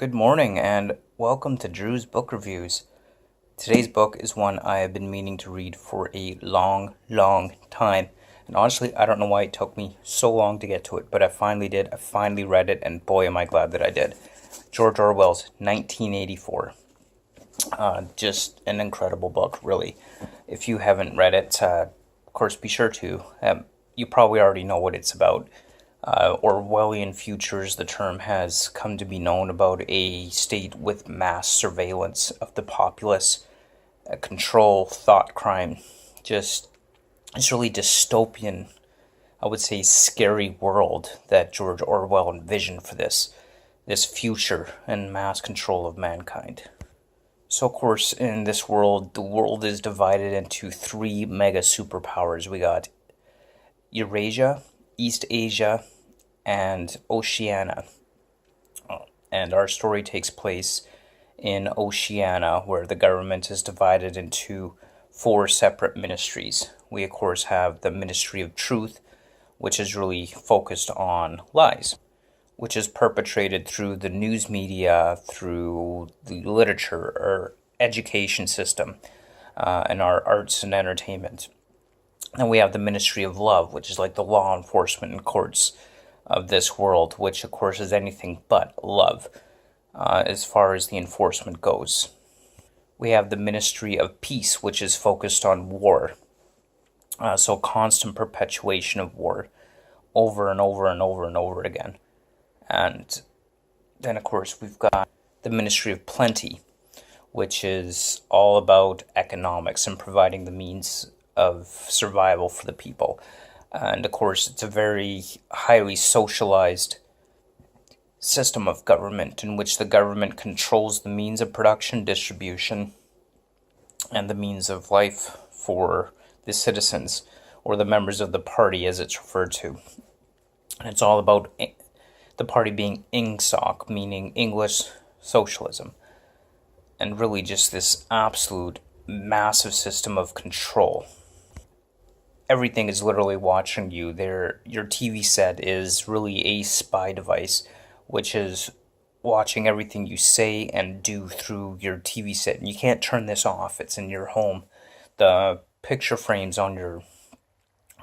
Good morning and welcome to Drew's Book Reviews. Today's book is one I have been meaning to read for a long time. And honestly, I don't know why it took me so long to get to it, but I finally did. I finally read it, and boy, am I glad that I did. George Orwell's 1984. Just an incredible book, really. If you haven't read it, of course, be sure to. You probably already know what it's about. Orwellian futures, the term has come to be known about a state with mass surveillance of the populace, control, thought crime. Just, it's really dystopian, I would say scary world that George Orwell envisioned for this future and mass control of mankind. So, of course, in this world, the world is divided into three mega superpowers. We got Eurasia, East Asia, and Oceania. And our story takes place in Oceania, where the government is divided into four separate ministries. We, of course, have the Ministry of Truth, which is really focused on lies, which is perpetrated through the news media, through the literature or education system, and our arts and entertainment. And we have the Ministry of Love, which is like the law enforcement and courts of this world, which of course is anything but love as far as the enforcement goes. We have the Ministry of Peace, which is focused on war. So constant perpetuation of war over and over and over and over again. And then, of course, we've got the Ministry of Plenty, which is all about economics and providing the means of survival for the people. And, of course, it's a very highly socialized system of government in which the government controls the means of production, distribution, and the means of life for the citizens, or the members of the party as it's referred to. And it's all about the party being Ingsoc, meaning English socialism, and really just this absolute massive system of control. Everything is literally watching you. Your TV set is really a spy device, which is watching everything you say and do through your TV set. And you can't turn this off. It's in your home. The picture frames on your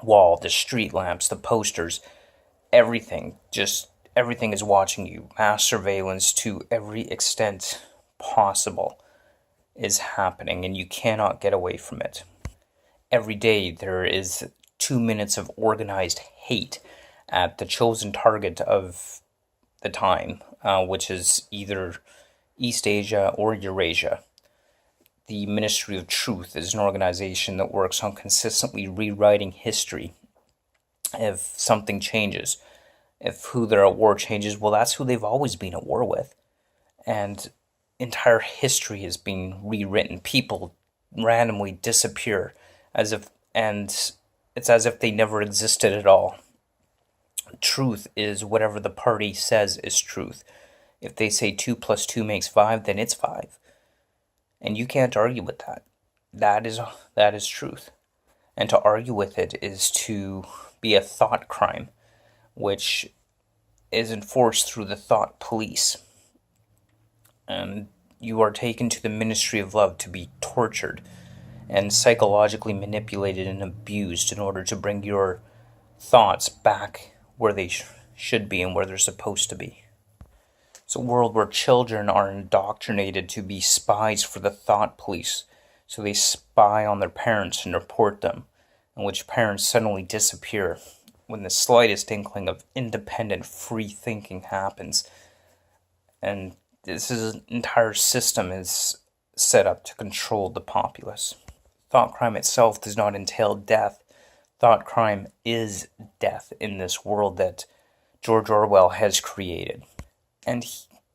wall, the street lamps, the posters, everything is watching you. Mass surveillance to every extent possible is happening, and you cannot get away from it. Every day there is 2 minutes of organized hate at the chosen target of the time, which is either East Asia or Eurasia. The Ministry of Truth is an organization that works on consistently rewriting history. If something changes, if who they're at war changes, well, that's who they've always been at war with. And entire history is being rewritten. People randomly disappear and it's as if they never existed at all. Truth is whatever the party says is truth. If they say 2 plus 2 makes 5, then it's 5. And you can't argue with that. That is truth. And to argue with it is to be a thought crime, which is enforced through the thought police. And you are taken to the Ministry of Love to be tortured and psychologically manipulated and abused in order to bring your thoughts back where they should be and where they're supposed to be. It's a world where children are indoctrinated to be spies for the thought police. So they spy on their parents and report them, in which parents suddenly disappear when the slightest inkling of independent free thinking happens. And this entire system is set up to control the populace. Thought crime itself does not entail death. Thought crime is death in this world that George Orwell has created. And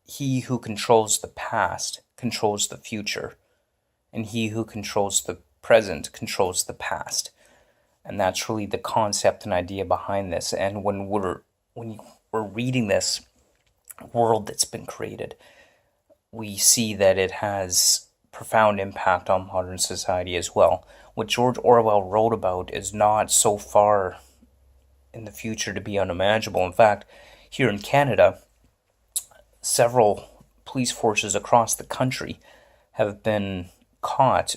he who controls the past controls the future. And he who controls the present controls the past. And that's really the concept and idea behind this. And when we're reading this world that's been created, we see that it has profound impact on modern society as well. What George Orwell wrote about is not so far in the future to be unimaginable. In fact, here in Canada, several police forces across the country have been caught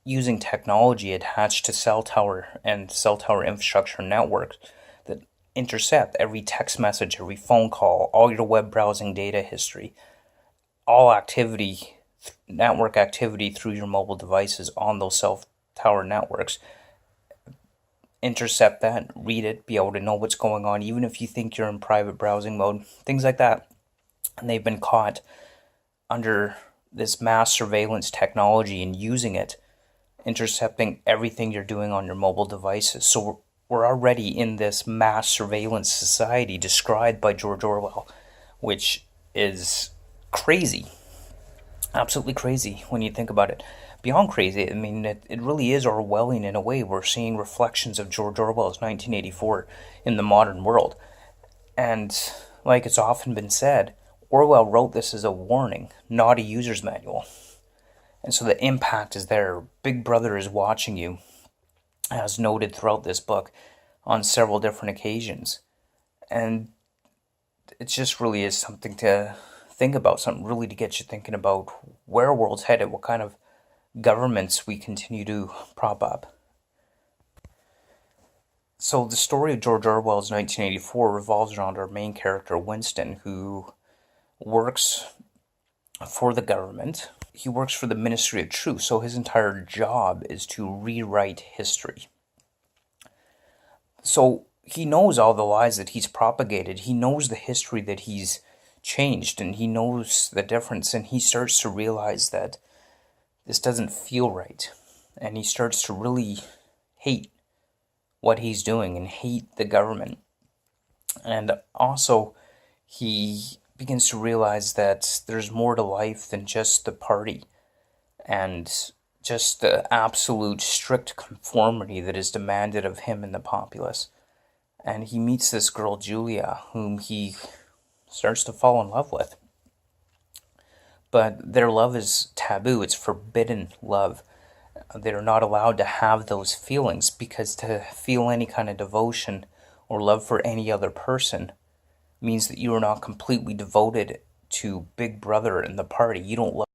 using technology attached to cell tower and cell tower infrastructure networks that intercept every text message, every phone call, all your web browsing data history, all activity, network activity through your mobile devices on those cell tower networks. Intercept that, read it, be able to know what's going on, even if you think you're in private browsing mode, things like that. And they've been caught under this mass surveillance technology and using it, intercepting everything you're doing on your mobile devices. So we're already in this mass surveillance society described by George Orwell, which is crazy. Absolutely crazy when you think about it. Beyond crazy, I mean, it really is Orwellian in a way. We're seeing reflections of George Orwell's 1984 in the modern world. And like it's often been said, Orwell wrote this as a warning, not a user's manual. And so the impact is there. Big Brother is watching you, as noted throughout this book, on several different occasions. And it just really is something to think about, something really to get you thinking about where our world's headed, what kind of governments we continue to prop up. So the story of George Orwell's 1984 revolves around our main character, Winston, who works for the government. He works for the Ministry of Truth, so his entire job is to rewrite history. So he knows all the lies that he's propagated. He knows the history that he's changed, and he knows the difference, and he starts to realize that this doesn't feel right. And he starts to really hate what he's doing and hate the government. And also, he begins to realize that there's more to life than just the party and just the absolute strict conformity that is demanded of him and the populace. And he meets this girl, Julia, whom he starts to fall in love with. But their love is taboo. It's forbidden love. They're not allowed to have those feelings, because to feel any kind of devotion or love for any other person means that you are not completely devoted to Big Brother and the party. You don't love